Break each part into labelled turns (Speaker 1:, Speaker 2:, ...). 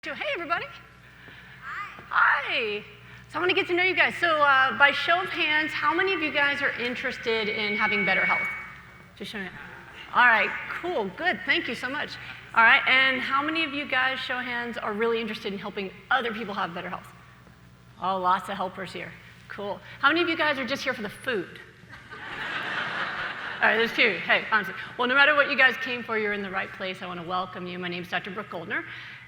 Speaker 1: Hey, everybody. Hi. So I want to get to know you guys. So by show of hands, how many of you guys are interested in having better health? Just show me. All right, cool, good. Thank you so much. All right, and how many of you guys, show of hands, are really interested in helping other people have better health? Oh, lots of helpers here. Cool. How many of you guys are just here for the food? All right, there's two. Hey, honestly. Well, no matter what you guys came for, you're in the right place. I want to welcome you. My name's Dr. Brooke Goldner.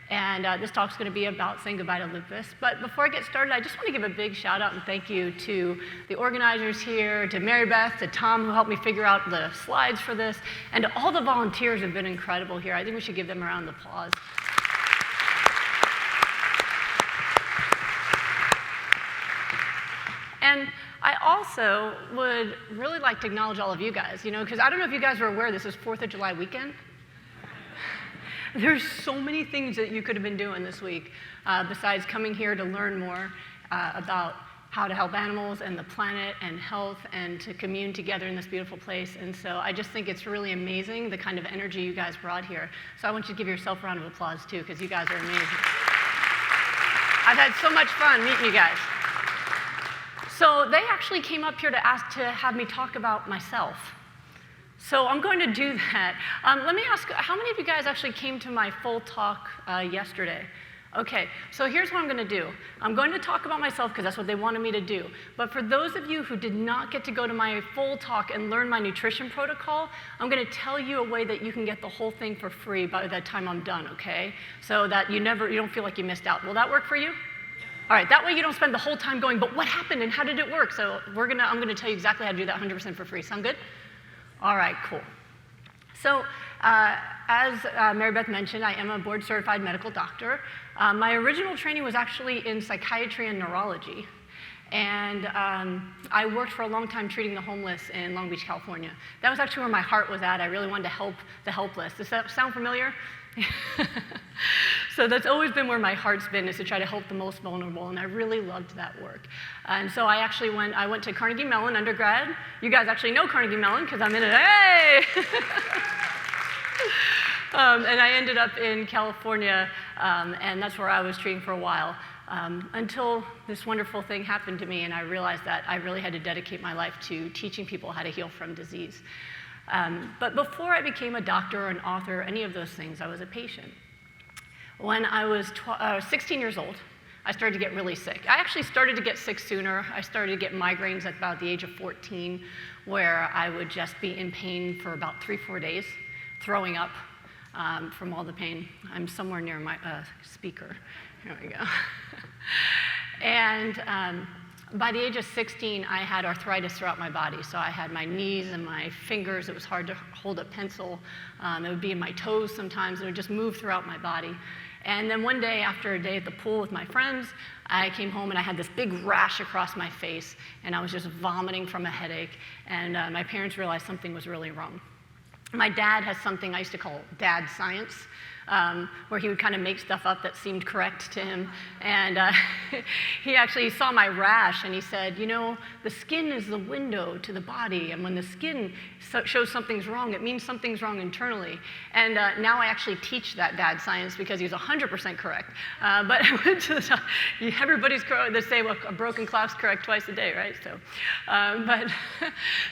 Speaker 1: And this talk's going to be about saying goodbye to lupus. But before I get started, I just want to give a big shout out and thank you to the organizers here, to Mary Beth, to Tom, who helped me figure out the slides for this, and to all the volunteers who have been incredible here. I think we should give them a round of applause. And I also would really like to acknowledge all of you guys, because I don't know if you guys are aware this is 4th of July weekend. There's so many things that you could have been doing this week besides coming here to learn more about how to help animals and the planet and health and to commune together in this beautiful place. And so I just think it's really amazing the kind of energy you guys brought here. So I want you to give yourself a round of applause too, because you guys are amazing. I've had so much fun meeting you guys. So they actually came up here to have me talk about myself. So I'm going to do that. Let me ask, how many of you guys actually came to my full talk yesterday? Okay, so here's what I'm going to do. I'm going to talk about myself because that's what they wanted me to do. But for those of you who did not get to go to my full talk and learn my nutrition protocol, I'm going to tell you a way that you can get the whole thing for free by the time I'm done, okay? So that you don't feel like you missed out. Will that work for you? All right, that way you don't spend the whole time going, but what happened and how did it work? So I'm going to tell you exactly how to do that 100% for free. Sound good? All right, cool. So as Mary Beth mentioned, I am a board-certified medical doctor. My original training was actually in psychiatry and neurology. And I worked for a long time treating the homeless in Long Beach, California. That was actually where my heart was at. I really wanted to help the helpless. Does that sound familiar? So that's always been where my heart's been, is to try to help the most vulnerable, and I really loved that work. And so I went to Carnegie Mellon undergrad. You guys actually know Carnegie Mellon because I'm in it. Hey! And I ended up in California, and that's where I was treating for a while, until this wonderful thing happened to me, and I realized that I really had to dedicate my life to teaching people how to heal from disease. But before I became a doctor or an author, any of those things, I was a patient. When I was 16 years old, I started to get really sick. I actually started to get sick sooner. I started to get migraines at about the age of 14, where I would just be in pain for about 3-4 days, throwing up from all the pain. I'm somewhere near my speaker. Here we go. And by the age of 16, I had arthritis throughout my body. So I had my knees and my fingers. It was hard to hold a pencil. It would be in my toes sometimes. It would just move throughout my body. And then one day, after a day at the pool with my friends, I came home and I had this big rash across my face, and I was just vomiting from a headache. And my parents realized something was really wrong. My dad has something I used to call dad science, where he would kind of make stuff up that seemed correct to him. And he actually saw my rash, and he said, the skin is the window to the body, and when the skin shows something's wrong, it means something's wrong internally. And now I actually teach that dad science because he was 100% correct. But I went to the everybody's correct. They say, well, a broken clock's correct twice a day, right? So,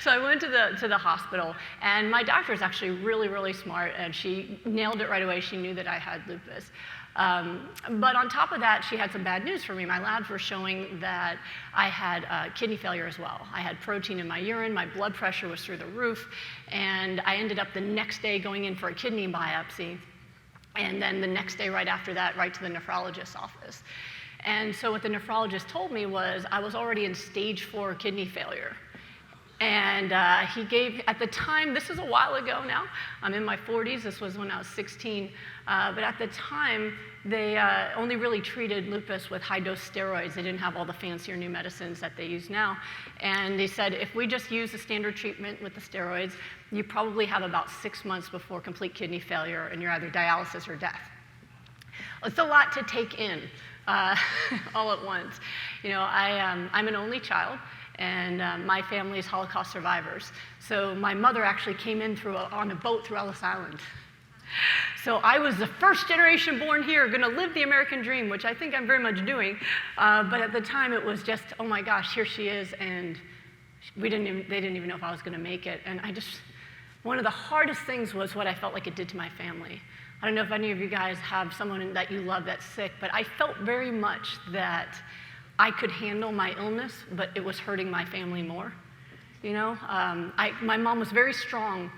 Speaker 1: so I went to the hospital, and my doctor is actually really, really smart, and she nailed it right away. She knew that I had lupus. But on top of that, she had some bad news for me. My labs were showing that I had kidney failure as well. I had protein in my urine, my blood pressure was through the roof, and I ended up the next day going in for a kidney biopsy, and then the next day right after that, right to the nephrologist's office. And so what the nephrologist told me was I was already in stage 4 kidney failure. And he gave, at the time, this is a while ago now, I'm in my 40s, this was when I was 16, but at the time, they only really treated lupus with high-dose steroids. They didn't have all the fancier new medicines that they use now. And they said, if we just use the standard treatment with the steroids, you probably have about 6 months before complete kidney failure, and you're either dialysis or death. It's a lot to take in all at once. I'm an only child. And my family is Holocaust survivors. So my mother actually came in on a boat through Ellis Island. So I was the first generation born here, going to live the American dream, which I think I'm very much doing. But at the time, it was just, oh my gosh, here she is, and they didn't even know if I was going to make it. And one of the hardest things was what I felt like it did to my family. I don't know if any of you guys have someone that you love that's sick, but I felt very much that I could handle my illness, but it was hurting my family more. You know, my mom was very strong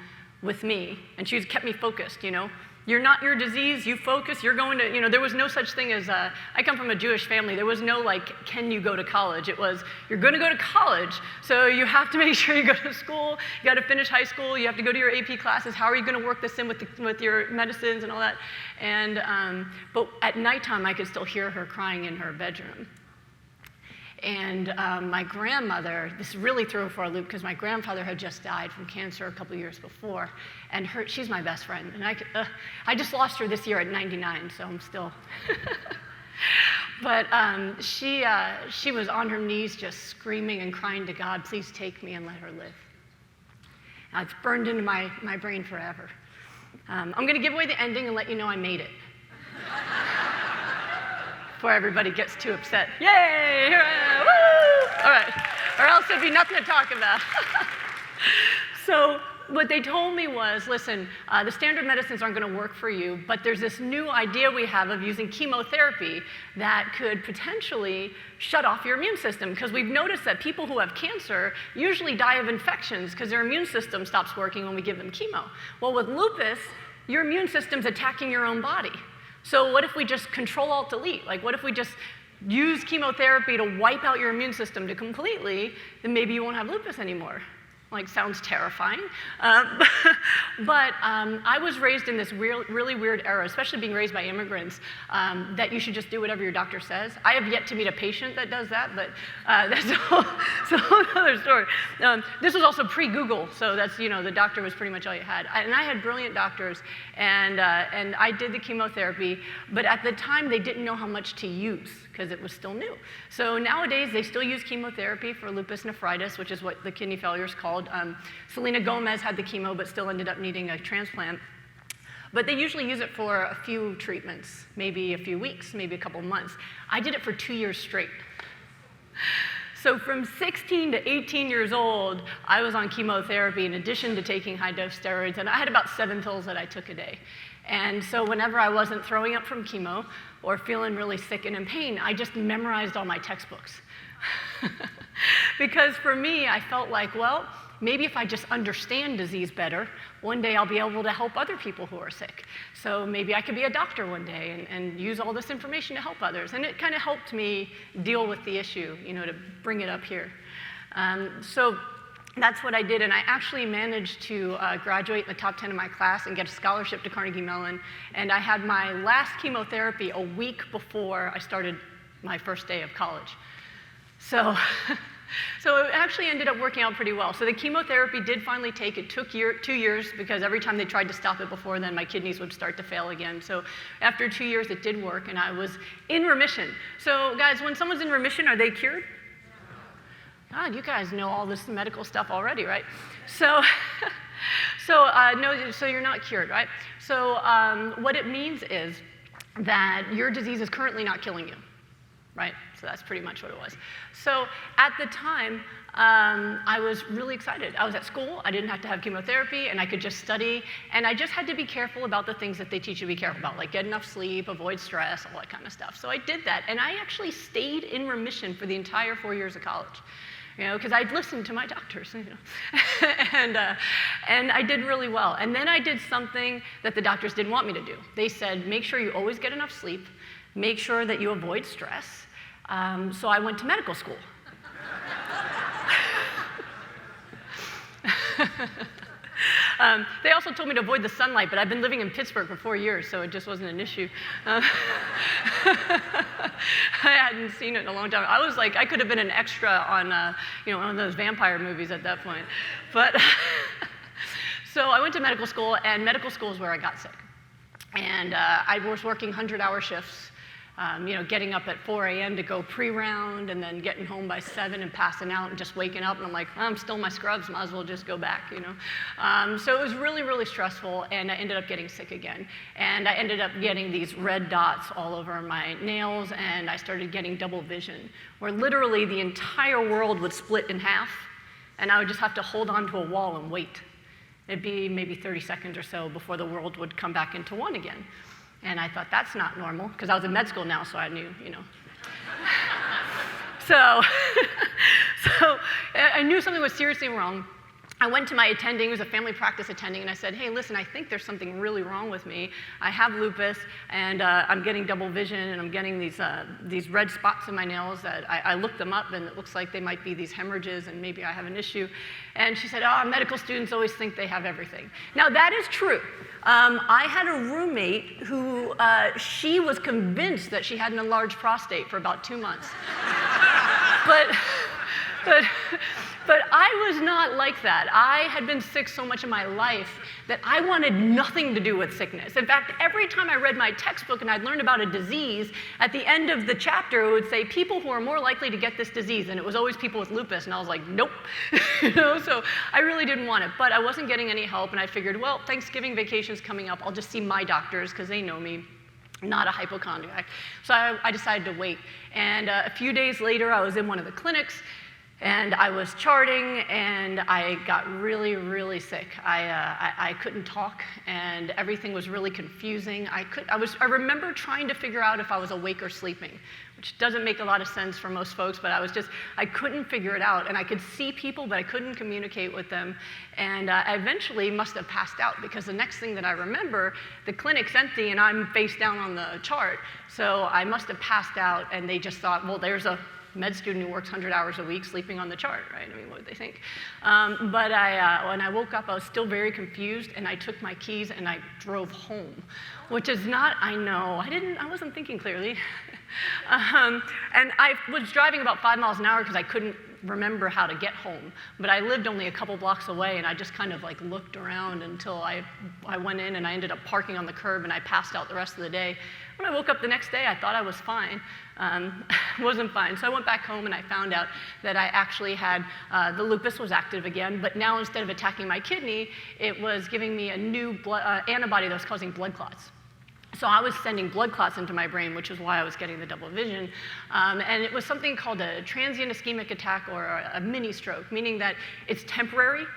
Speaker 1: with me, and she kept me focused, you know. You're not your disease, you focus, you're going to, you know, there was no such thing as, I come from a Jewish family, there was no like, can you go to college? It was, you're gonna go to college, so you have to make sure you go to school, you gotta finish high school, you have to go to your AP classes, how are you gonna work this in with your medicines and all that? And, but at nighttime, I could still hear her crying in her bedroom. And my grandmother, this really threw her for a loop because my grandfather had just died from cancer a couple years before, and she's my best friend. And I just lost her this year at 99, so I'm still. But she was on her knees just screaming and crying to God, please take me and let her live. Now, it's burned into my brain forever. I'm going to give away the ending and let you know I made it. Before everybody gets too upset. Yay! Here I am! Woo! All right. Or else there'd be nothing to talk about. So what they told me was, listen, the standard medicines aren't going to work for you, but there's this new idea we have of using chemotherapy that could potentially shut off your immune system, because we've noticed that people who have cancer usually die of infections because their immune system stops working when we give them chemo. Well, with lupus, your immune system's attacking your own body. So what if we just Control-Alt-Delete? Like, what if we just use chemotherapy to wipe out your immune system completely, then maybe you won't have lupus anymore. Like, sounds terrifying. But I was raised in this really weird era, especially being raised by immigrants, that you should just do whatever your doctor says. I have yet to meet a patient that does that, but that's a whole other story. This was also pre-Google, so that's, you know, the doctor was pretty much all you had. And I had brilliant doctors, and I did the chemotherapy, but at the time, they didn't know how much to use, because it was still new. So nowadays, they still use chemotherapy for lupus nephritis, which is what the kidney failure is called. Selena Gomez had the chemo, but still ended up needing a transplant. But they usually use it for a few treatments, maybe a few weeks, maybe a couple months. I did it for 2 years straight. So from 16 to 18 years old, I was on chemotherapy in addition to taking high-dose steroids, and I had about 7 pills that I took a day. And so whenever I wasn't throwing up from chemo or feeling really sick and in pain, I just memorized all my textbooks. Because for me, I felt like, well, maybe if I just understand disease better, one day I'll be able to help other people who are sick. So maybe I could be a doctor one day and use all this information to help others. And it kind of helped me deal with the issue, you know, to bring it up here. So that's what I did, and I actually managed to graduate in the top 10 of my class and get a scholarship to Carnegie Mellon. And I had my last chemotherapy a week before I started my first day of college. So it actually ended up working out pretty well. So the chemotherapy did finally take. It took 2 years, because every time they tried to stop it before then, my kidneys would start to fail again. So after 2 years, it did work, and I was in remission. So guys, when someone's in remission, are they cured? God, you guys know all this medical stuff already, right? So you're not cured, right? So what it means is that your disease is currently not killing you, right? So that's pretty much what it was. So at the time, I was really excited. I was at school, I didn't have to have chemotherapy, and I could just study, and I just had to be careful about the things that they teach you to be careful about, like get enough sleep, avoid stress, all that kind of stuff. So I did that, and I actually stayed in remission for the entire 4 years of college. You know, because I'd listened to my doctors, you know, and I did really well. And then I did something that the doctors didn't want me to do. They said, make sure you always get enough sleep, make sure that you avoid stress. So I went to medical school. They also told me to avoid the sunlight, but I've been living in Pittsburgh for 4 years, so it just wasn't an issue. I hadn't seen it in a long time. I was like, I could have been an extra on, one of those vampire movies at that point. But so I went to medical school, and medical school is where I got sick. And I was working 100-hour shifts. Getting up at 4 a.m. to go pre-round and then getting home by 7 and passing out and just waking up and I'm like, I'm still in my scrubs, might as well just go back, So it was really, really stressful and I ended up getting sick again. And I ended up getting these red dots all over my nails and I started getting double vision, where literally the entire world would split in half and I would just have to hold onto a wall and wait. It'd be maybe 30 seconds or so before the world would come back into one again. And I thought, that's not normal, because I was in med school now, so I knew, So I knew something was seriously wrong. I went to my attending, it was a family practice attending, and I said, hey, listen, I think there's something really wrong with me. I have lupus, and I'm getting double vision, and I'm getting these red spots in my nails that I looked them up, and it looks like they might be these hemorrhages, and maybe I have an issue. And she said, medical students always think they have everything. Now, that is true. I had a roommate who, she was convinced that she had an enlarged prostate for about 2 months. But I was not like that. I had been sick so much in my life that I wanted nothing to do with sickness. In fact, every time I read my textbook and I'd learned about a disease, at the end of the chapter it would say people who are more likely to get this disease, and it was always people with lupus, and I was like, nope. So I really didn't want it, but I wasn't getting any help, and I figured, well, Thanksgiving vacation's coming up, I'll just see my doctors because they know me. Not a hypochondriac. So I decided to wait. And a few days later, I was in one of the clinics, and I was charting, and I got really, really sick. I couldn't talk, and everything was really confusing. I remember trying to figure out if I was awake or sleeping, which doesn't make a lot of sense for most folks, but I couldn't figure it out. And I could see people, but I couldn't communicate with them. And I eventually must have passed out, because the next thing that I remember, the clinic's empty, and I'm face down on the chart. So I must have passed out, and they just thought, well, there's a med student who works 100 hours a week sleeping on the chart, right? I mean, what would they think? But when I woke up, I was still very confused, and I took my keys and I drove home, which is not, I know, I wasn't thinking clearly. And I was driving about 5 miles an hour because I couldn't remember how to get home. But I lived only a couple blocks away, and I just kind of like looked around until I went in, and I ended up parking on the curb, and I passed out the rest of the day. When I woke up the next day, I thought I was fine. Wasn't fine. So I went back home, and I found out that I actually had, the lupus was active again, but now instead of attacking my kidney, it was giving me a new antibody that was causing blood clots. So I was sending blood clots into my brain, which is why I was getting the double vision. And it was something called a transient ischemic attack, or a mini stroke, meaning that it's temporary.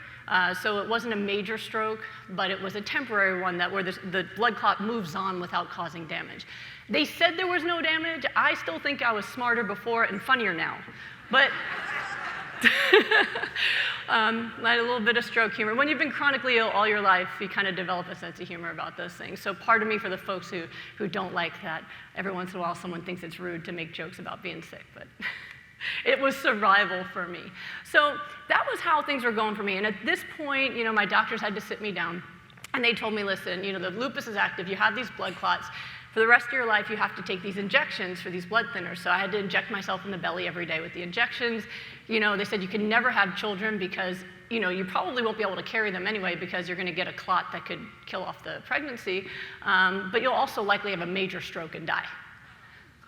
Speaker 1: So it wasn't a major stroke, but it was a temporary one where the blood clot moves on without causing damage. They said there was no damage. I still think I was smarter before and funnier now. But I had a little bit of stroke humor. When you've been chronically ill all your life, you kind of develop a sense of humor about those things. So pardon me for the folks who don't like that. Every once in a while, someone thinks it's rude to make jokes about being sick, but it was survival for me. So that was how things were going for me. And at this point, my doctors had to sit me down, and they told me, listen, the lupus is active, you have these blood clots. For the rest of your life, you have to take these injections for these blood thinners. So I had to inject myself in the belly every day with the injections. They said you can never have children because, you probably won't be able to carry them anyway because you're going to get a clot that could kill off the pregnancy. But you'll also likely have a major stroke and die.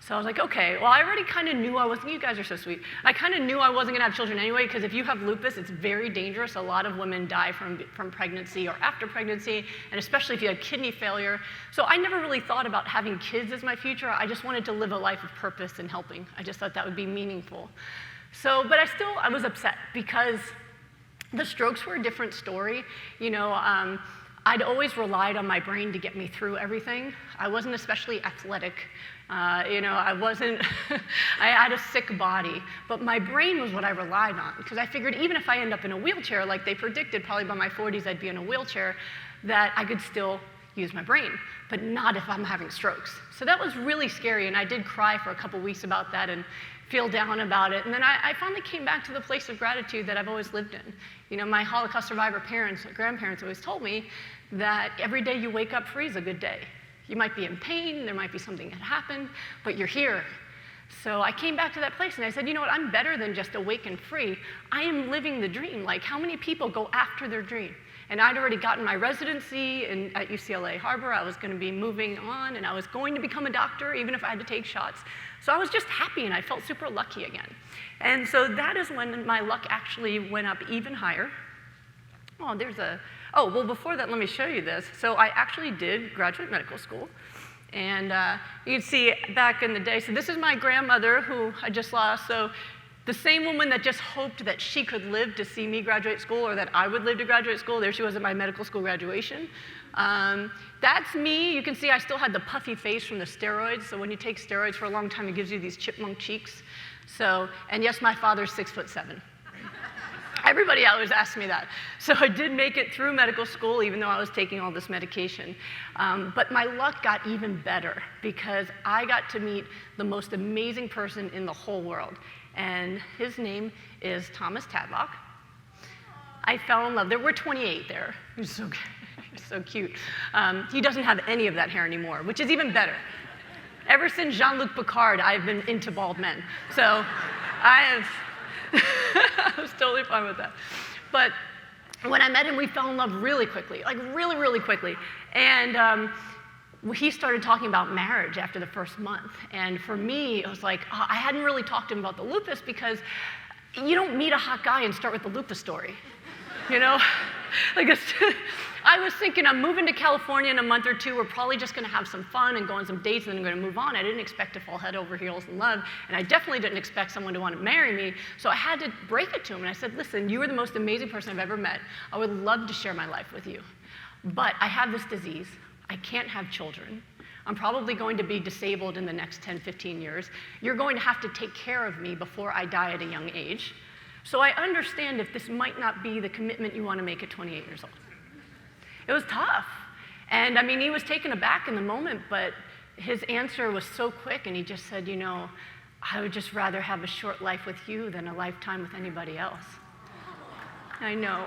Speaker 1: So I was like, okay, well, I already kind of knew you guys are so sweet. I kind of knew I wasn't going to have children anyway, because if you have lupus, it's very dangerous. A lot of women die from pregnancy or after pregnancy, and especially if you had kidney failure. So I never really thought about having kids as my future. I just wanted to live a life of purpose and helping. I just thought that would be meaningful. So, but I was upset because the strokes were a different story. I'd always relied on my brain to get me through everything. I wasn't especially athletic. I wasn't, I had a sick body, but my brain was what I relied on, because I figured even if I end up in a wheelchair, like they predicted, probably by my 40s I'd be in a wheelchair, that I could still use my brain, but not if I'm having strokes. So that was really scary, and I did cry for a couple weeks about that and feel down about it. And then I finally came back to the place of gratitude that I've always lived in. My Holocaust survivor grandparents always told me that every day you wake up free is a good day. You might be in pain, there might be something that happened, but you're here. So I came back to that place and I said, you know what, I'm better than just awake and free. I am living the dream. Like, how many people go after their dream? And I'd already gotten my residency at UCLA Harbor. I was going to be moving on, and I was going to become a doctor, even if I had to take shots. So I was just happy, and I felt super lucky again. And so that is when my luck actually went up even higher. Well, before that, let me show you this. So I actually did graduate medical school. And you can see back in the day, so this is my grandmother who I just lost. So the same woman that just hoped that she could live to see me graduate school, or that I would live to graduate school, there she was at my medical school graduation. That's me. You can see I still had the puffy face from the steroids. So when you take steroids for a long time, it gives you these chipmunk cheeks. So, and yes, my father's 6'7". Everybody always asks me that. So I did make it through medical school, even though I was taking all this medication. But my luck got even better because I got to meet the most amazing person in the whole world. And his name is Thomas Tadlock. I fell in love. There were 28 there. He was so, so cute. He doesn't have any of that hair anymore, which is even better. Ever since Jean-Luc Picard, I've been into bald men. So I was totally fine with that. But when I met him, we fell in love really quickly, like really, really quickly. And he started talking about marriage after the first month. And for me, it was like, I hadn't really talked to him about the lupus because you don't meet a hot guy and start with the lupus story, you know? I was thinking, I'm moving to California in a month or two. We're probably just going to have some fun and go on some dates, and then I'm going to move on. I didn't expect to fall head over heels in love, and I definitely didn't expect someone to want to marry me. So I had to break it to him, and I said, listen, you are the most amazing person I've ever met. I would love to share my life with you, but I have this disease. I can't have children. I'm probably going to be disabled in the next 10, 15 years. You're going to have to take care of me before I die at a young age. So I understand if this might not be the commitment you want to make at 28 years old. It was tough. And I mean, he was taken aback in the moment, but his answer was so quick, and he just said, you know, I would just rather have a short life with you than a lifetime with anybody else. I know.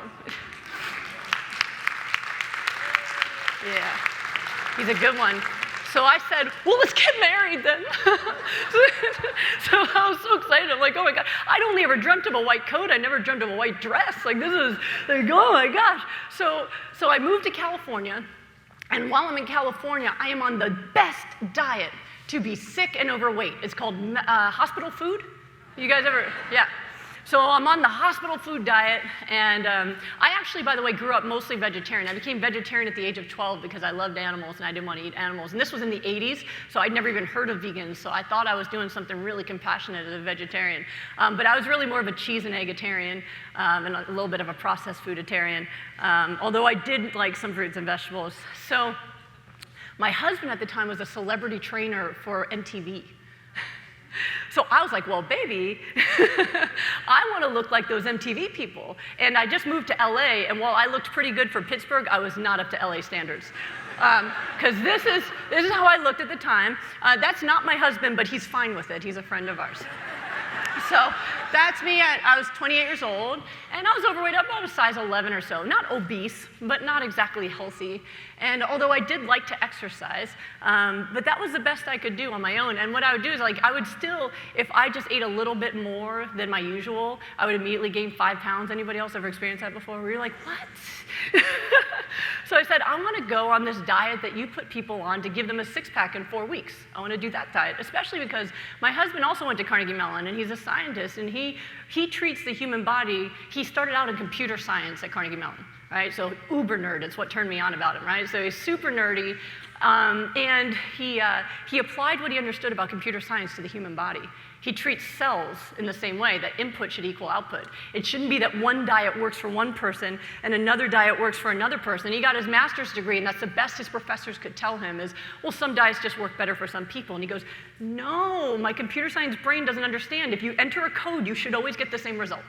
Speaker 1: Yeah, he's a good one. So I said, well, let's get married then. So I was so excited. I'm like, oh my God, I'd only ever dreamt of a white coat. I never dreamt of a white dress. Like, this is, like, oh my gosh. So I moved to California, and while I'm in California, I am on the best diet to be sick and overweight. It's called hospital food. You guys ever, yeah. So I'm on the hospital food diet, and I actually, by the way, grew up mostly vegetarian. I became vegetarian at the age of 12 because I loved animals and I didn't want to eat animals. And this was in the 80s, so I'd never even heard of vegans, so I thought I was doing something really compassionate as a vegetarian. But I was really more of a cheese and eggetarian and a little bit of a processed fooditarian, although I did like some fruits and vegetables. So my husband at the time was a celebrity trainer for MTV. So I was like, well, baby, I want to look like those MTV people. And I just moved to LA, and while I looked pretty good for Pittsburgh, I was not up to LA standards. Because this is how I looked at the time. That's not my husband, but he's fine with it. He's a friend of ours. So that's me. I was 28 years old, and I was overweight, about a size 11 or so. Not obese, but not exactly healthy. And although I did like to exercise, but that was the best I could do on my own. And what I would do is, like, I would still, if I just ate a little bit more than my usual, I would immediately gain 5 pounds. Anybody else ever experienced that before? Where you're like, what? So I said, I want to go on this diet that you put people on to give them a six-pack in 4 weeks. I want to do that diet, especially because my husband also went to Carnegie Mellon, and he's a scientist, and he treats the human body. He started out in computer science at Carnegie Mellon, right? So uber nerd, it's what turned me on about him, right? So he's super nerdy, and he applied what he understood about computer science to the human body. He treats cells in the same way, that input should equal output. It shouldn't be that one diet works for one person and another diet works for another person. He got his master's degree, and that's the best his professors could tell him is, well, some diets just work better for some people. And he goes, no, my computer science brain doesn't understand. If you enter a code, you should always get the same result.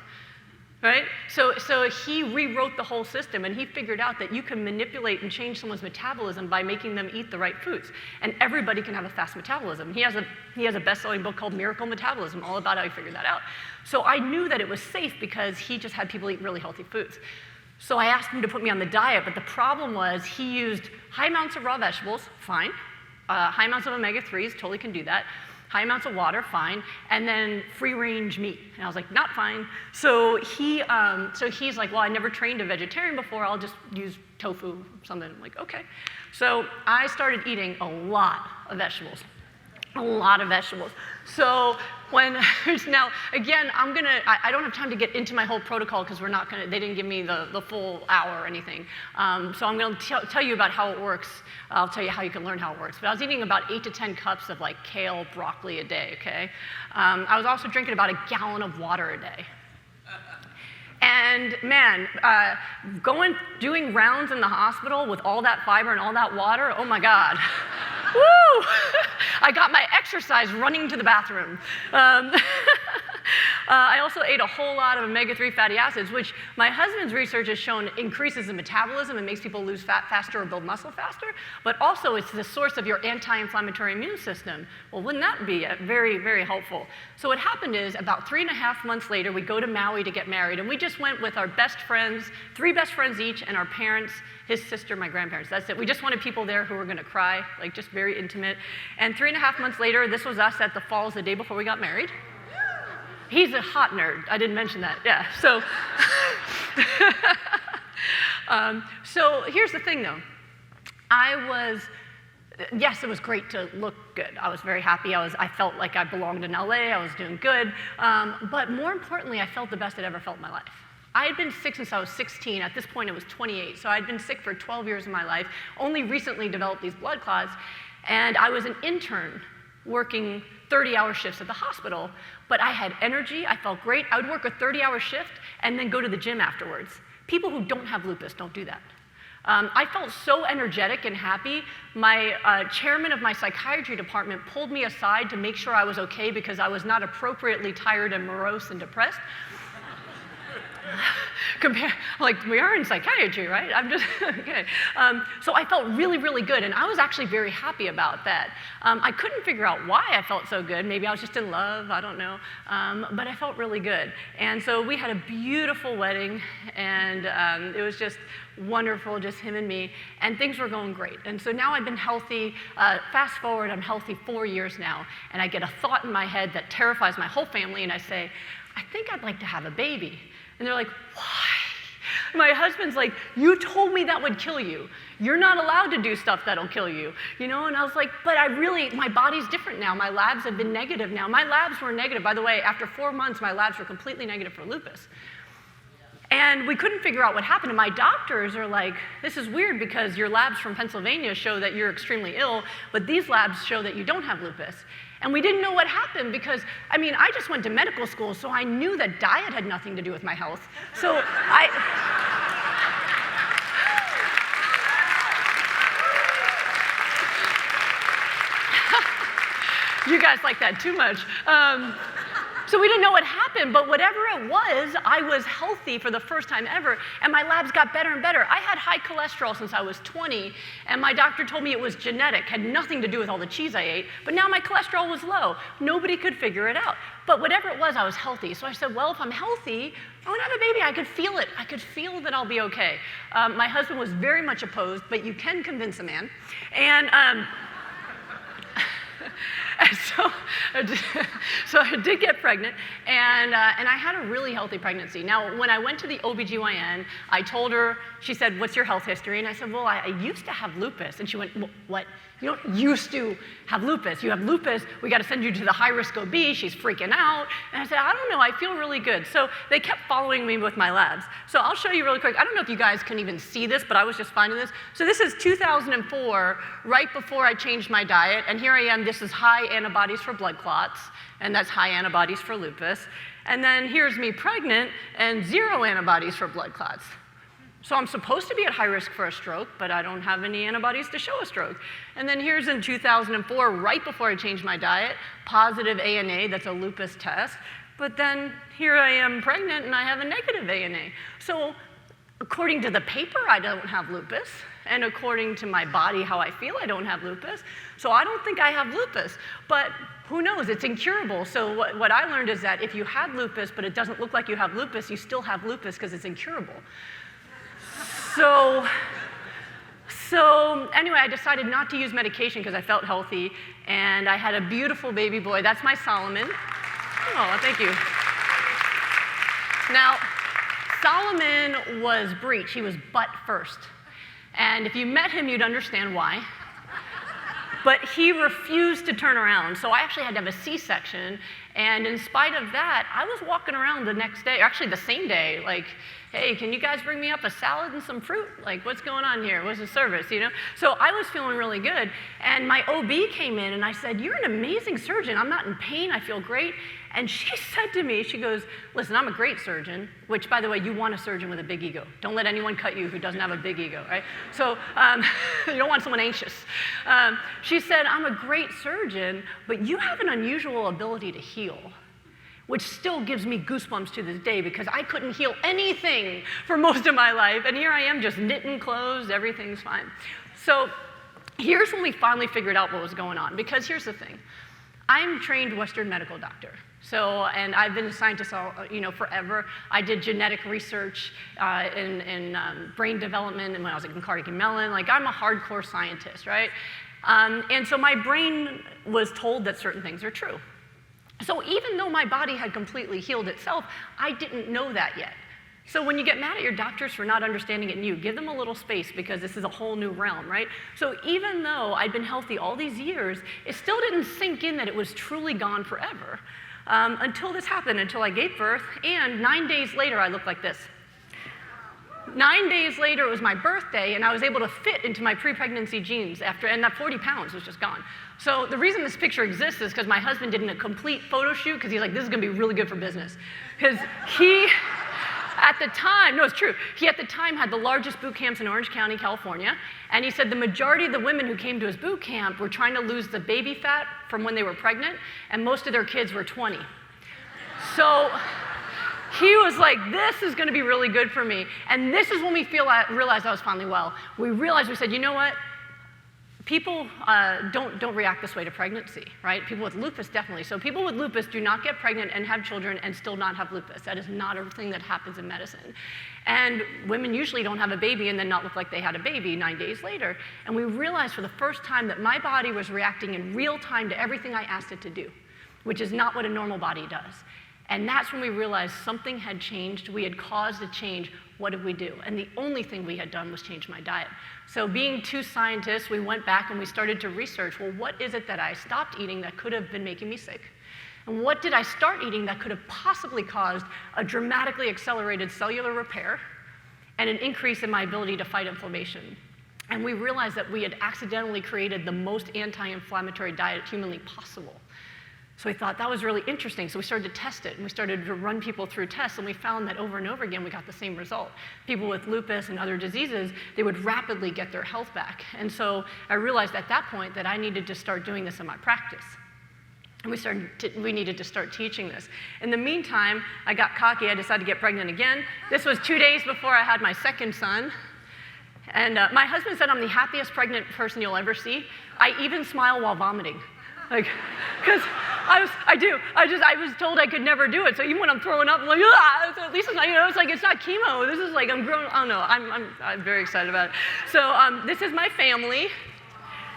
Speaker 1: Right? So he rewrote the whole system, and he figured out that you can manipulate and change someone's metabolism by making them eat the right foods. And everybody can have a fast metabolism. He has a best-selling book called Miracle Metabolism, all about how he figured that out. So I knew that it was safe because he just had people eat really healthy foods. So I asked him to put me on the diet, but the problem was he used high amounts of raw vegetables, fine. High amounts of omega-3s, totally can do that. high amounts of water, fine, and then free-range meat. And I was like, not fine. So he's like, well, I never trained a vegetarian before, I'll just use tofu, something. I'm like, okay. So I started eating a lot of vegetables. A lot of vegetables. So now, again, I don't have time to get into my whole protocol because they didn't give me the full hour or anything. So I'm gonna tell you about how it works. I'll tell you how you can learn how it works. But I was eating about 8 to 10 cups of like kale, broccoli a day, okay? I was also drinking about a gallon of water a day. And man, doing rounds in the hospital with all that fiber and all that water, oh my God. Woo! I got my exercise running to the bathroom. I also ate a whole lot of omega-3 fatty acids, which my husband's research has shown increases the metabolism and makes people lose fat faster or build muscle faster, but also it's the source of your anti-inflammatory immune system. Well, wouldn't that be very, very helpful? So what happened is about 3.5 months later, we go to Maui to get married, and we just went with our best friends, 3 best friends each, and our parents, his sister, my grandparents. That's it. We just wanted people there who were going to cry, like just very intimate. And 3.5 months later, this was us at the falls the day before we got married. He's a hot nerd. I didn't mention that. Yeah. So, so here's the thing, though. Yes, it was great to look good. I was very happy. I felt like I belonged in LA. I was doing good. But more importantly, I felt the best I'd ever felt in my life. I had been sick since I was 16. At this point, it was 28. So I'd been sick for 12 years of my life, only recently developed these blood clots. And I was an intern working 30-hour shifts at the hospital, but I had energy, I felt great. I would work a 30-hour shift and then go to the gym afterwards. People who don't have lupus don't do that. I felt so energetic and happy. My chairman of my psychiatry department pulled me aside to make sure I was okay because I was not appropriately tired and morose and depressed. Like, we are in psychiatry, right? I'm just, okay. So I felt really, really good, and I was actually very happy about that. I couldn't figure out why I felt so good. Maybe I was just in love, I don't know. But I felt really good. And so we had a beautiful wedding, and it was just wonderful, just him and me, and things were going great. And so now I've been healthy. Fast forward, I'm healthy 4 years now, and I get a thought in my head that terrifies my whole family, and I say, I think I'd like to have a baby. And they're like, why? My husband's like, you told me that would kill you. You're not allowed to do stuff that'll kill you. You know, and I was like, but my body's different now. My labs have been negative now. My labs were negative. By the way, after 4 months, my labs were completely negative for lupus. And we couldn't figure out what happened. And my doctors are like, this is weird because your labs from Pennsylvania show that you're extremely ill, but these labs show that you don't have lupus. And we didn't know what happened because, I just went to medical school, so I knew that diet had nothing to do with my health. So you guys like that too much. So we didn't know what happened, but whatever it was, I was healthy for the first time ever, and my labs got better and better. I had high cholesterol since I was 20, and my doctor told me it was genetic, had nothing to do with all the cheese I ate, but now my cholesterol was low. Nobody could figure it out. But whatever it was, I was healthy. So I said, well, if I'm healthy, I want to have a baby. I could feel it. I could feel that I'll be okay. My husband was very much opposed, but you can convince a man. And so I did get pregnant, and I had a really healthy pregnancy. Now, when I went to the OBGYN, I told her, she said, what's your health history? And I said, well, I used to have lupus. And she went, what? You don't used to have lupus. You have lupus. We got to send you to the high-risk OB. She's freaking out. And I said, I don't know. I feel really good. So they kept following me with my labs. So I'll show you really quick. I don't know if you guys can even see this, but I was just finding this. So this is 2004, right before I changed my diet. And here I am. This is high antibodies for blood clots, and that's high antibodies for lupus. And then here's me pregnant and 0 antibodies for blood clots. So I'm supposed to be at high risk for a stroke, but I don't have any antibodies to show a stroke. And then here's in 2004, right before I changed my diet, positive ANA, that's a lupus test. But then here I am pregnant and I have a negative ANA. So according to the paper, I don't have lupus. And according to my body, how I feel, I don't have lupus. So I don't think I have lupus. But who knows? It's incurable. So what I learned is that if you had lupus, but it doesn't look like you have lupus, you still have lupus because it's incurable. So anyway, I decided not to use medication because I felt healthy, and I had a beautiful baby boy. That's my Solomon. Oh, thank you. Now, Solomon was breech. He was butt first. And if you met him, you'd understand why. But he refused to turn around, so I actually had to have a C-section, and in spite of that, I was walking around the next day, or actually the same day, like, hey, can you guys bring me up a salad and some fruit? Like, what's going on here? What's the service, you know? So I was feeling really good, and my OB came in, and I said, you're an amazing surgeon. I'm not in pain. I feel great. And she said to me, she goes, listen, I'm a great surgeon, which, by the way, you want a surgeon with a big ego. Don't let anyone cut you who doesn't have a big ego, right? So you don't want someone anxious. She said, I'm a great surgeon, but you have an unusual ability to heal, which still gives me goosebumps to this day because I couldn't heal anything for most of my life, and here I am just knitting clothes, everything's fine. So here's when we finally figured out what was going on, because here's the thing. I'm a trained Western medical doctor. So, and I've been a scientist forever. I did genetic research in brain development, and when I was in Carnegie Mellon, like I'm a hardcore scientist, right? And so my brain was told that certain things are true. So even though my body had completely healed itself, I didn't know that yet. So when you get mad at your doctors for not understanding it new, give them a little space because this is a whole new realm, right? So even though I'd been healthy all these years, it still didn't sink in that it was truly gone forever until this happened, until I gave birth, and 9 days later, I looked like this. 9 days later, it was my birthday, and I was able to fit into my pre-pregnancy jeans and that 40 pounds was just gone. So the reason this picture exists is because my husband did a complete photo shoot because he's like, this is gonna be really good for business. Because he, at the time, no, it's true, he at the time had the largest boot camps in Orange County, California, and he said the majority of the women who came to his boot camp were trying to lose the baby fat from when they were pregnant, and most of their kids were 20. So he was like, this is gonna be really good for me. And this is when we realized I was finally well. We said, you know what? People don't react this way to pregnancy, right? People with lupus, definitely. So people with lupus do not get pregnant and have children and still not have lupus. That is not a thing that happens in medicine. And women usually don't have a baby and then not look like they had a baby 9 days later. And we realized for the first time that my body was reacting in real time to everything I asked it to do, which is not what a normal body does. And that's when we realized something had changed. We had caused a change. What did we do? And the only thing we had done was change my diet. So being two scientists, we went back and we started to research, well, what is it that I stopped eating that could have been making me sick? And what did I start eating that could have possibly caused a dramatically accelerated cellular repair and an increase in my ability to fight inflammation? And we realized that we had accidentally created the most anti-inflammatory diet humanly possible. So we thought that was really interesting. So we started to test it, and we started to run people through tests, and we found that over and over again, we got the same result. People with lupus and other diseases, they would rapidly get their health back. And so I realized at that point that I needed to start doing this in my practice. And we needed to start teaching this. In the meantime, I got cocky. I decided to get pregnant again. This was 2 days before I had my second son. And my husband said I'm the happiest pregnant person you'll ever see. I even smile while vomiting. Like, because I was told I could never do it. So even when I'm throwing up, I'm like, ah, so at least it's not, it's like, it's not chemo. This is like, I'm grown, I don't know, I'm very excited about it. So this is my family.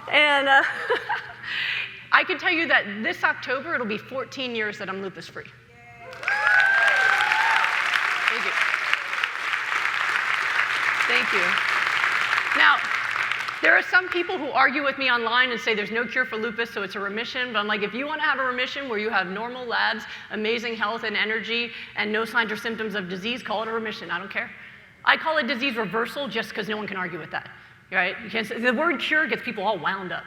Speaker 1: And I can tell you that this October, it'll be 14 years that I'm lupus free. Thank you. Thank you. Now, there are some people who argue with me online and say there's no cure for lupus, so it's a remission. But I'm like, if you want to have a remission where you have normal labs, amazing health and energy, and no signs or symptoms of disease, call it a remission. I don't care. I call it disease reversal just because no one can argue with that. Right? You can't say, the word cure gets people all wound up.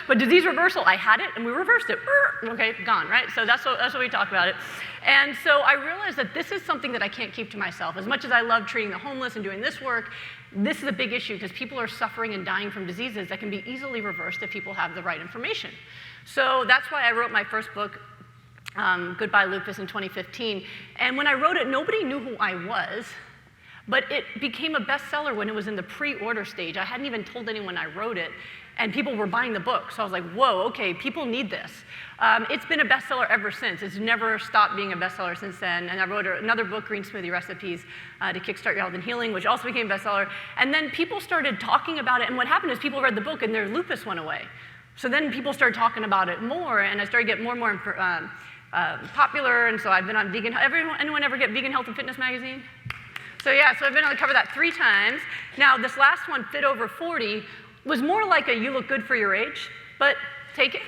Speaker 1: But disease reversal, I had it and we reversed it. Okay, gone, right? So that's what we talk about it. And so I realized that this is something that I can't keep to myself. As much as I love treating the homeless and doing this work, this is a big issue because people are suffering and dying from diseases that can be easily reversed if people have the right information. So that's why I wrote my first book, Goodbye Lupus, in 2015. And when I wrote it, nobody knew who I was. But it became a bestseller when it was in the pre-order stage. I hadn't even told anyone I wrote it. and people were buying the book. So I was like, whoa, okay, people need this. It's been a bestseller ever since. It's never stopped being a bestseller since then. And I wrote another book, Green Smoothie Recipes, to Kickstart Your Health and Healing, which also became a bestseller. And then people started talking about it, and what happened is people read the book and their lupus went away. So then people started talking about it more, and I started to get more and more popular, and so I've been on Vegan. Anyone ever get Vegan Health and Fitness magazine? So yeah, so I've been on the cover of that 3 times. Now this last one, Fit Over 40, was more like a you look good for your age, but take it.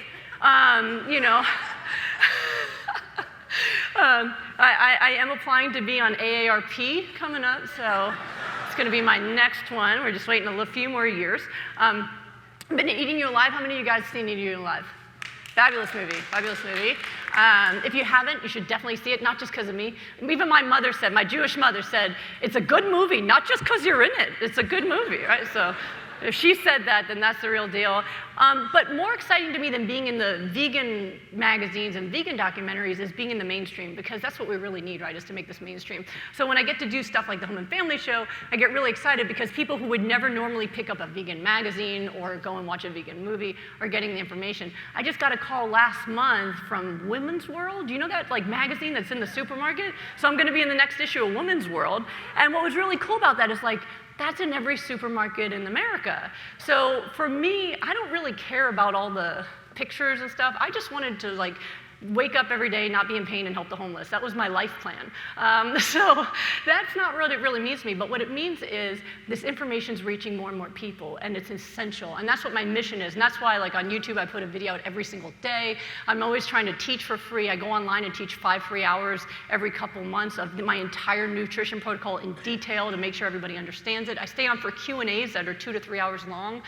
Speaker 1: You know, I am applying to be on AARP coming up, so it's going to be my next one. We're just waiting a few more years. Been Eating You Alive. How many of you guys seen Eating You Alive? Fabulous movie, fabulous movie. If you haven't, you should definitely see it, not just because of me. Even my mother said, my Jewish mother said, it's a good movie, not just because you're in it. It's a good movie, right? So if she said that, then that's the real deal. But more exciting to me than being in the vegan magazines and vegan documentaries is being in the mainstream, because that's what we really need, right, is to make this mainstream. So when I get to do stuff like the Home and Family Show, I get really excited because people who would never normally pick up a vegan magazine or go and watch a vegan movie are getting the information. I just got a call last month from Women's World. Do you know that like magazine that's in the supermarket? So I'm going to be in the next issue of Women's World. And what was really cool about that is like, that's in every supermarket in America. So for me, I don't really care about all the pictures and stuff. I just wanted to like wake up every day, not be in pain, and help the homeless. That was my life plan. So that's not what it really means to me, but what it means is this information's reaching more and more people, and it's essential, and that's what my mission is, and that's why like on YouTube I put a video out every single day. I'm always trying to teach for free. I go online and teach 5 free hours every couple months of my entire nutrition protocol in detail to make sure everybody understands it. I stay on for Q&As that are 2 to 3 hours long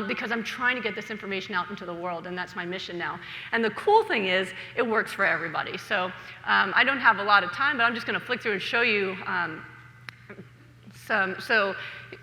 Speaker 1: because I'm trying to get this information out into the world, and that's my mission now. And the cool thing is, it works for everybody. So I don't have a lot of time, but I'm just going to flick through and show you some. So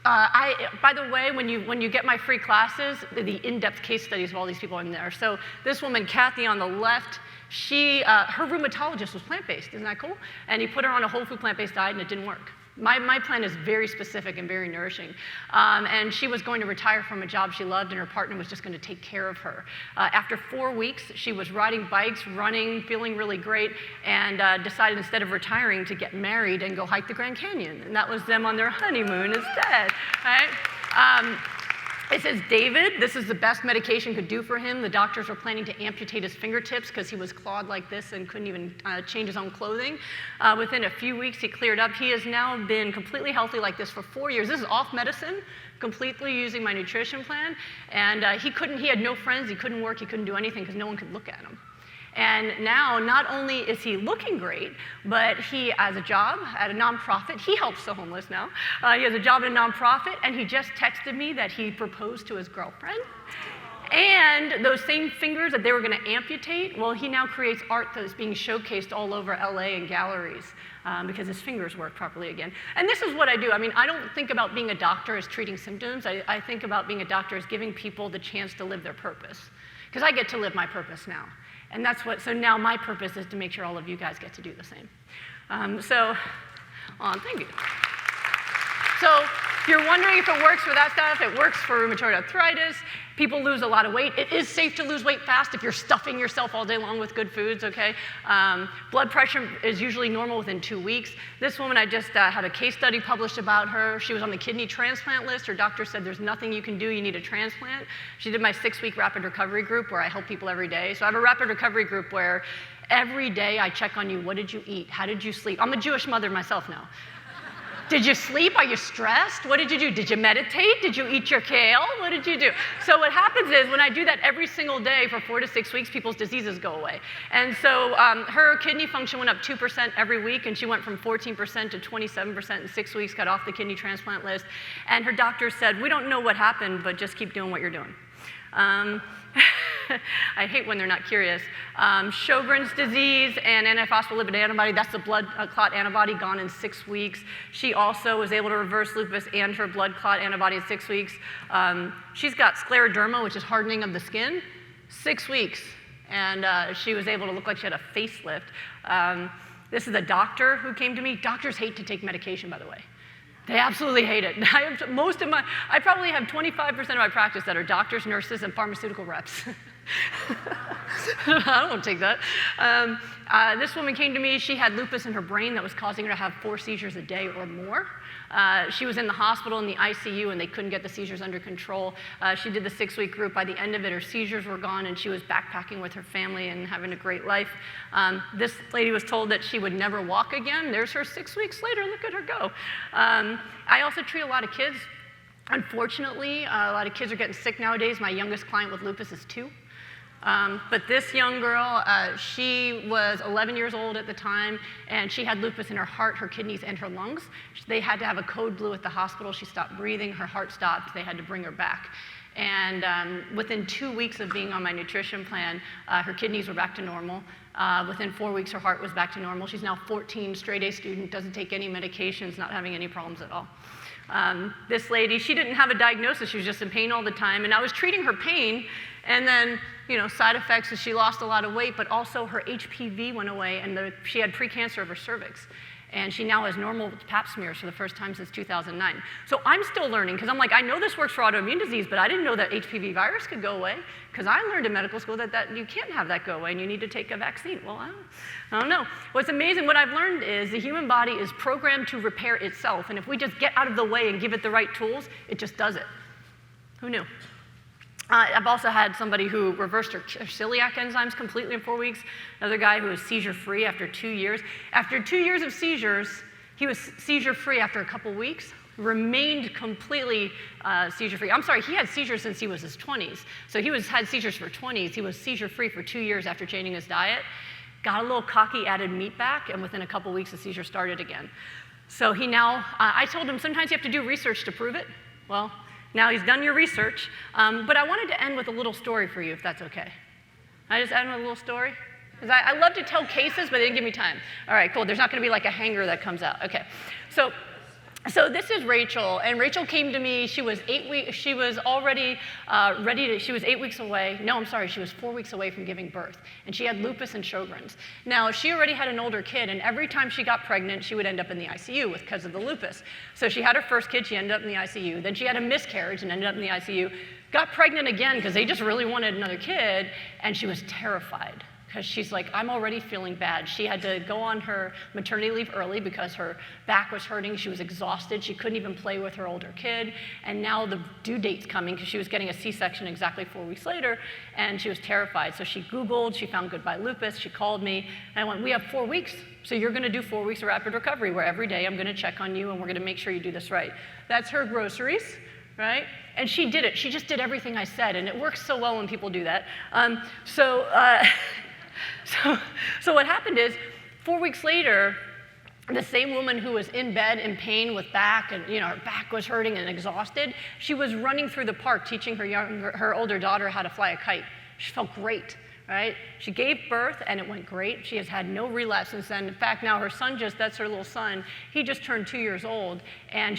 Speaker 1: by the way, when you get my free classes, the in-depth case studies of all these people are in there. So this woman, Kathy, on the left, her rheumatologist was plant-based. Isn't that cool? And he put her on a whole food plant-based diet, and it didn't work. My plan is very specific and very nourishing. And she was going to retire from a job she loved, and her partner was just going to take care of her. After 4 weeks, she was riding bikes, running, feeling really great, and decided instead of retiring to get married and go hike the Grand Canyon. And that was them on their honeymoon instead, right? It says, David, this is the best medication could do for him. The doctors were planning to amputate his fingertips because he was clawed like this and couldn't even change his own clothing. Within a few weeks, he cleared up. He has now been completely healthy like this for 4 years. This is off medicine, completely using my nutrition plan. And he had no friends, he couldn't work, he couldn't do anything because no one could look at him. And now, not only is he looking great, but he has a job at a nonprofit. He helps the homeless now. He has a job at a nonprofit, and he just texted me that he proposed to his girlfriend. And those same fingers that they were going to amputate, well, he now creates art that is being showcased all over LA in galleries because his fingers work properly again. And this is what I do. I mean, I don't think about being a doctor as treating symptoms. I think about being a doctor as giving people the chance to live their purpose. Because I get to live my purpose now. And so now my purpose is to make sure all of you guys get to do the same. Thank you. So if you're wondering if it works for that stuff, it works for rheumatoid arthritis. People lose a lot of weight. It is safe to lose weight fast if you're stuffing yourself all day long with good foods, okay? Blood pressure is usually normal within 2 weeks. This woman, I just had a case study published about her. She was on the kidney transplant list. Her doctor said, there's nothing you can do, you need a transplant. She did my 6-week rapid recovery group where I help people every day. So I have a rapid recovery group where every day I check on you. What did you eat? How did you sleep? I'm a Jewish mother myself now. Did you sleep? Are you stressed? What did you do? Did you meditate? Did you eat your kale? What did you do? So what happens is when I do that every single day for 4 to 6 weeks, people's diseases go away. And so her kidney function went up 2% every week, and she went from 14% to 27% in 6 weeks, got off the kidney transplant list. And her doctor said, we don't know what happened, but just keep doing what you're doing. I hate when they're not curious. Sjogren's disease and antiphospholipid antibody, that's the blood clot antibody, gone in 6 weeks. She also was able to reverse lupus and her blood clot antibody in 6 weeks. She's got scleroderma, which is hardening of the skin, 6 weeks. And she was able to look like she had a facelift. This is a doctor who came to me. Doctors hate to take medication, by the way. They absolutely hate it. I probably have 25% of my practice that are doctors, nurses, and pharmaceutical reps. I don't take that. This woman came to me. She had lupus in her brain that was causing her to have 4 seizures a day or more. She was in the hospital in the ICU, and they couldn't get the seizures under control. She did the 6-week group. By the end of it, her seizures were gone, and she was backpacking with her family and having a great life. This lady was told that she would never walk again. There's her 6 weeks later. Look at her go. I also treat a lot of kids. Unfortunately, a lot of kids are getting sick nowadays. My youngest client with lupus is 2. But this young girl, she was 11 years old at the time, and she had lupus in her heart, her kidneys, and her lungs. They had to have a code blue at the hospital. She stopped breathing. Her heart stopped. They had to bring her back. And within 2 weeks of being on my nutrition plan, her kidneys were back to normal. Within 4 weeks, her heart was back to normal. She's now 14, straight-A student, doesn't take any medications, not having any problems at all. This lady, she didn't have a diagnosis. She was just in pain all the time. And I was treating her pain, and then, side effects is she lost a lot of weight, but also her HPV went away, and she had precancer of her cervix. And she now has normal pap smears for the first time since 2009. So I'm still learning, because I'm like, I know this works for autoimmune disease, but I didn't know that HPV virus could go away, because I learned in medical school that you can't have that go away, and you need to take a vaccine. Well, I don't know. What's amazing, what I've learned is the human body is programmed to repair itself, and if we just get out of the way and give it the right tools, it just does it. Who knew? I've also had somebody who reversed her celiac enzymes completely in 4 weeks. Another guy who was seizure-free after 2 years. After 2 years of seizures, he was seizure-free after a couple weeks, remained completely seizure-free. I'm sorry, he had seizures since he was his 20s. So he had seizures for 20s. He was seizure-free for 2 years after changing his diet. Got a little cocky, added meat back, and within a couple weeks, the seizure started again. So he now, I told him, sometimes you have to do research to prove it. Well, now he's done your research, but I wanted to end with a little story for you, if that's okay. I just end with a little story? Because I love to tell cases, but they didn't give me time. All right, cool. There's not going to be like a hanger that comes out. Okay. So this is Rachel, and Rachel came to me. She was 8 weeks. She was already she was 8 weeks away. No, I'm sorry. She was 4 weeks away from giving birth, and she had lupus and Sjogren's. Now she already had an older kid, and every time she got pregnant, she would end up in the ICU because of the lupus. So she had her first kid. She ended up in the ICU. Then she had a miscarriage and ended up in the ICU. Got pregnant again because they just really wanted another kid, and she was terrified. Because she's like, I'm already feeling bad. She had to go on her maternity leave early because her back was hurting. She was exhausted. She couldn't even play with her older kid. And now the due date's coming because she was getting a C-section exactly 4 weeks later, and she was terrified. So she Googled, she found Goodbye Lupus, she called me, and I went, we have 4 weeks. So you're gonna do 4 weeks of rapid recovery where every day I'm gonna check on you and we're gonna make sure you do this right. That's her groceries, right? And she did it. She just did everything I said, and it works so well when people do that. So what happened is, 4 weeks later, the same woman who was in bed in pain with back, and her back was hurting and exhausted, she was running through the park teaching her older daughter how to fly a kite. She felt great, right? She gave birth, and it went great. She has had no relapse since then. In fact, now her son that's her little son, he just turned 2 years old, and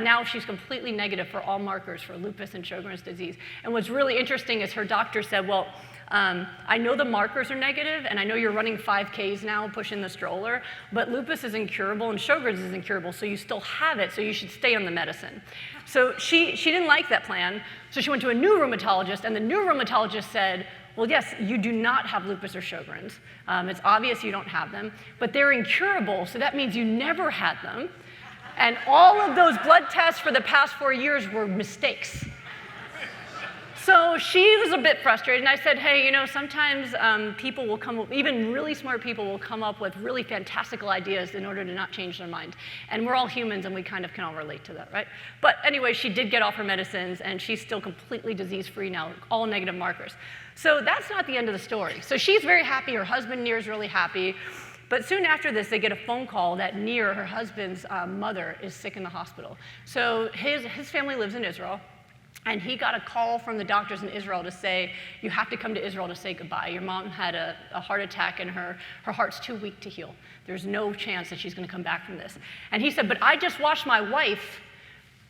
Speaker 1: now she's completely negative for all markers for lupus and Sjogren's disease. And what's really interesting is her doctor said, well, I know the markers are negative, and I know you're running 5Ks now, pushing the stroller, but lupus is incurable and Sjogren's is incurable, so you still have it, so you should stay on the medicine. So she didn't like that plan, so she went to a new rheumatologist, and the new rheumatologist said, well, yes, you do not have lupus or Sjogren's. It's obvious you don't have them, but they're incurable, so that means you never had them, and all of those blood tests for the past 4 years were mistakes. So she was a bit frustrated, and I said, hey, sometimes people will come up, even really smart people will come up with really fantastical ideas in order to not change their mind. And we're all humans, and we kind of can all relate to that, right? But anyway, she did get off her medicines, and she's still completely disease-free now, all negative markers. So that's not the end of the story. So she's very happy. Her husband, Nir, is really happy. But soon after this, they get a phone call that Nir, her husband's mother, is sick in the hospital. So his family lives in Israel. And he got a call from the doctors in Israel to say, you have to come to Israel to say goodbye. Your mom had a heart attack, and her heart's too weak to heal. There's no chance that she's going to come back from this. And he said, but I just watched my wife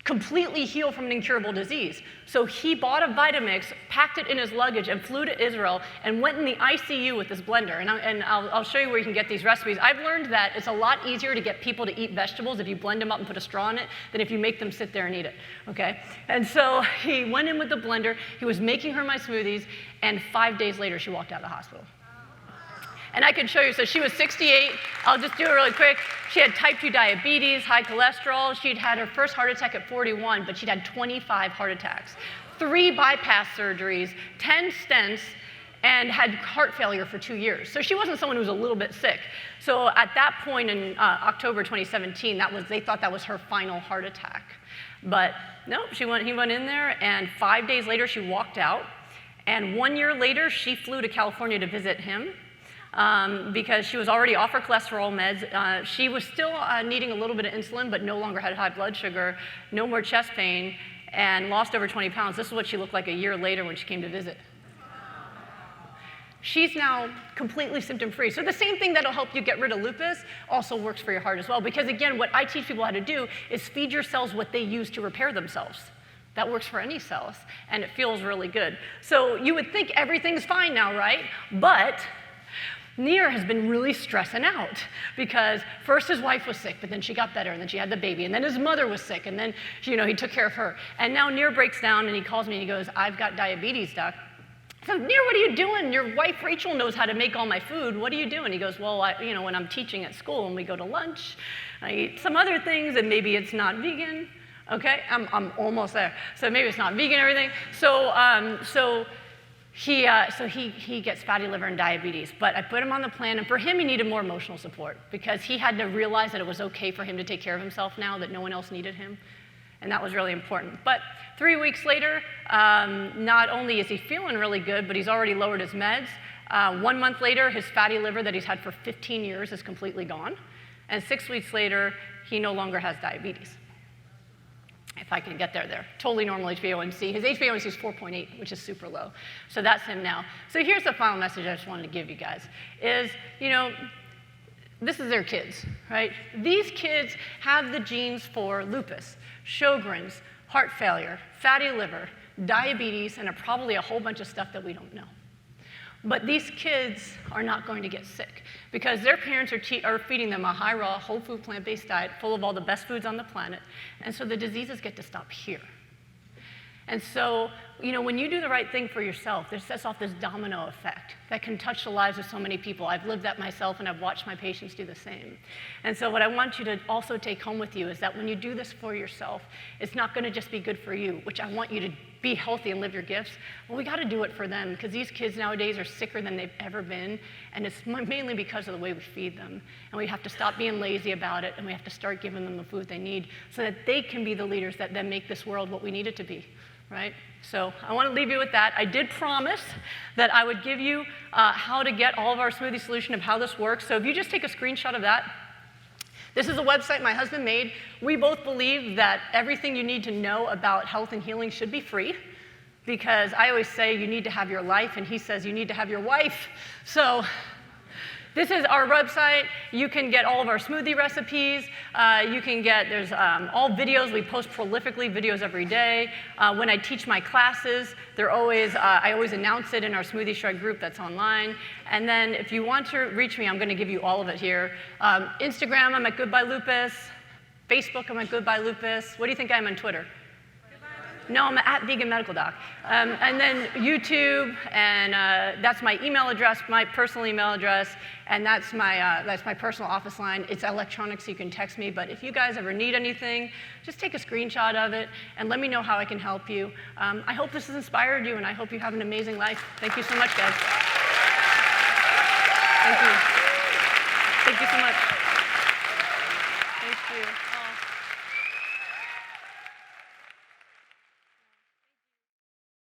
Speaker 1: completely heal from an incurable disease. So he bought a Vitamix, packed it in his luggage, and flew to Israel and went in the ICU with this blender. And I'll show you where you can get these recipes. I've learned that it's a lot easier to get people to eat vegetables if you blend them up and put a straw in it than if you make them sit there and eat it, okay? And so he went in with the blender, he was making her my smoothies, and 5 days later, she walked out of the hospital. And I can show you, so she was 68. I'll just do it really quick. She had type 2 diabetes, high cholesterol. She'd had her first heart attack at 41, but she'd had 25 heart attacks, 3 bypass surgeries, 10 stents, and had heart failure for 2 years. So she wasn't someone who was a little bit sick. So at that point in October 2017, they thought that was her final heart attack. But no, he went in there, and 5 days later, she walked out. And 1 year later, she flew to California to visit him. Because she was already off her cholesterol meds. She was still needing a little bit of insulin, but no longer had high blood sugar, no more chest pain, and lost over 20 pounds. This is what she looked like a year later when she came to visit. She's now completely symptom-free. So the same thing that'll help you get rid of lupus also works for your heart as well. Because again, what I teach people how to do is feed your cells what they use to repair themselves. That works for any cells, and it feels really good. So you would think everything's fine now, right? But Nir has been really stressing out because first his wife was sick, but then she got better, and then she had the baby, and then his mother was sick, and then he took care of her. And now Nir breaks down, and he calls me, and he goes, "I've got diabetes, doc." I said, "Nir, what are you doing? Your wife Rachel knows how to make all my food. What are you doing?" He goes, "Well, when I'm teaching at school and we go to lunch, I eat some other things, and maybe it's not vegan." Okay, I'm almost there. So maybe it's not vegan and everything. So he gets fatty liver and diabetes, but I put him on the plan, and for him, he needed more emotional support because he had to realize that it was okay for him to take care of himself now, that no one else needed him, and that was really important. But 3 weeks later, not only is he feeling really good, but he's already lowered his meds. 1 month later, his fatty liver that he's had for 15 years is completely gone, and 6 weeks later, he no longer has diabetes. If I can get there. Totally normal HbA1c. His HbA1c is 4.8, which is super low. So that's him now. So here's the final message I just wanted to give you guys is, this is their kids, right? These kids have the genes for lupus, Sjogren's, heart failure, fatty liver, diabetes, and probably a whole bunch of stuff that we don't know. But these kids are not going to get sick because their parents are feeding them a high raw, whole food, plant-based diet full of all the best foods on the planet. And so the diseases get to stop here. And so, when you do the right thing for yourself, this sets off this domino effect that can touch the lives of so many people. I've lived that myself, and I've watched my patients do the same. And so what I want you to also take home with you is that when you do this for yourself, it's not going to just be good for you, which I want you to be healthy and live your gifts. Well, we got to do it for them because these kids nowadays are sicker than they've ever been, and it's mainly because of the way we feed them. And we have to stop being lazy about it, and we have to start giving them the food they need so that they can be the leaders that then make this world what we need it to be. Right? So I want to leave you with that. I did promise that I would give you how to get all of our smoothie solution of how this works. So if you just take a screenshot of that, this is a website my husband made. We both believe that everything you need to know about health and healing should be free because I always say you need to have your life, and he says you need to have your wife. So this is our website. You can get all of our smoothie recipes. There's all videos. We post prolifically videos every day. When I teach my classes, I always announce it in our Smoothie Shred group that's online. And then if you want to reach me, I'm going to give you all of it here. Instagram, I'm at Goodbye Lupus. Facebook, I'm at Goodbye Lupus. What do you think I am on Twitter? No, I'm at Vegan Medical Doc. And then YouTube, and that's my email address, my personal email address, and that's my personal office line. It's electronic, so you can text me. But if you guys ever need anything, just take a screenshot of it and let me know how I can help you. I hope this has inspired you, and I hope you have an amazing life. Thank you so much, guys. Thank you. Thank you so much. Thank you.